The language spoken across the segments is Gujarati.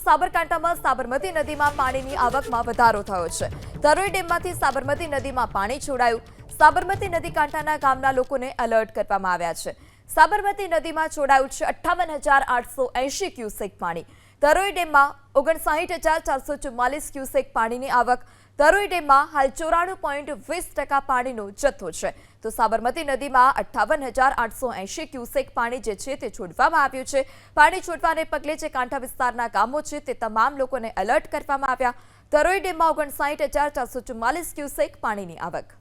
સાબરકાંઠામાં સાબરમતી નદીમાં પાણીની આવકમાં વધારો થયો છે। તરોઈ ડેમમાંથી સાબરમતી નદીમાં પાણી છોડાયું। સાબરમતી નદી કાંઠાના ગામના લોકોને એલર્ટ કરવામાં આવ્યા છે। સાબરમતી નદીમાં છોડાયું છે 58,880 ક્યુસેક પાણી। તરોઈ ડેમમાં 59,444 ક્યુસેક પાણીની આવક। તરોઈ ડેમમાં હાલ 94.20% પાણીનો જથ્થો છે, તો સાબરમતી નદીમાં 58,880 ક્યુસેક પાણી જે છે તે છોડવામાં આવ્યું છે। પાણી છોડવાને પગલે જે કાંઠા વિસ્તારના ગામો છે તે તમામ લોકોને એલર્ટ કરવામાં આવ્યા। તરોઈ ડેમમાં 59,444 ક્યુસેક પાણીની આવક।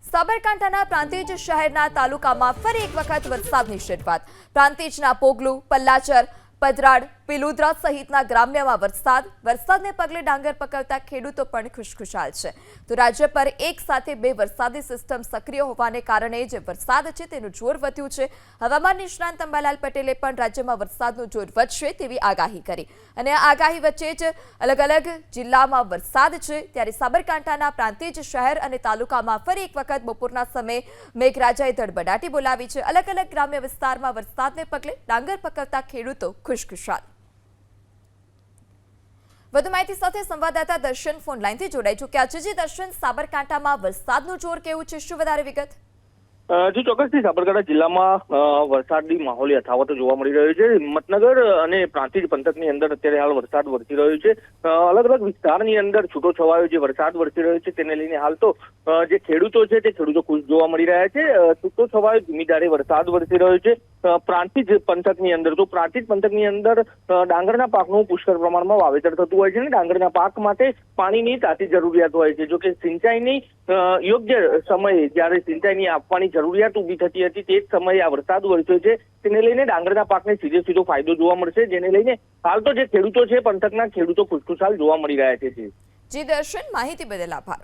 સાબરકાંઠાના પ્રાંતિજ શહેરના તાલુકામાં ફરી એક વખત વરસાદની શરૂઆત। પ્રાંતિજના પોગલું, પલ્લાચર, પદરાડ, પિલુદ્રા સહિતના ગ્રામ્યમાં વરસાદને પગલે ડાંગર પકવતા ખેડૂતો પણ ખુશખુશાલ છે। તો રાજ્ય પર એક સાથે બે વરસાદી સિસ્ટમ સક્રિય હોવાને કારણે જે વરસાદ છે તેનું જોર વધ્યું છે। હવામાન નિષ્ણાંત અંબાલાલ પટેલે પણ રાજ્યમાં વરસાદનું જોર વધશે તેવી આગાહી કરી, અને આ આગાહી વચ્ચે જ અલગ અલગ જિલ્લામાં વરસાદ છે, ત્યારે સાબરકાંઠાના પ્રાંતિજ શહેર અને તાલુકામાં ફરી એક વખત બપોરના સમયે મેઘરાજાએ ધડબડાટી બોલાવી છે। અલગ અલગ ગ્રામ્ય વિસ્તારમાં વરસાદને પગલે ડાંગર પકવતા ખેડૂતો ખુશખુશાલ। વધુ માહિતી સાથે સંવાદદાતા દર્શન ફોન લાઈનથી જોડાઈ ચૂક્યા છે। જે દર્શન, સાબરકાંઠામાં વરસાદનું જોર કેવું છે, શું વધારે વિગત? જી ચોક્કસથી સાબરકાંઠા જિલ્લામાં વરસાદની માહોલ યથાવત જોવા મળી રહ્યો છે। હિંમતનગર અને પ્રાંતિજ પંથકની અંદર અત્યારે હાલ વરસાદ વરસી રહ્યો છે। અલગ અલગ વિસ્તારની અંદર છૂટો છવાયો જે વરસાદ વરસી રહ્યો છે તેને લઈને હાલ તો જે ખેડૂતો છે તે ખેડૂતો ખુશ જોવા મળી રહ્યા છે। છૂટો છવાયો ધીમી ધારે વરસાદ વરસી રહ્યો છે પ્રાંતિજ પંથકની અંદર। તો પ્રાંતિજ પંથકની અંદર ડાંગરના પાકનું પુષ્કળ પ્રમાણમાં વાવેતર થતું હોય છે, અને ડાંગરના પાક માટે પાણીની તાતી જરૂરિયાત હોય છે। જો કે સિંચાઈની યોગ્ય સમયે જ્યારે સિંચાઈની આપવાની જરૂરિયાત ઊભી થતી હતી તે જ સમયે આ વરસાદ વરસ્યો છે, તેને લઈને ડાંગરના પાકને સીધો ફાયદો જોવા મળશે, જેને લઈને હાલ તો જે ખેડૂતો છે પંથકના ખેડૂતો ખુશખુશાલ જોવા મળી રહ્યા છે। જી દર્શન, માહિતી બદલ આભાર।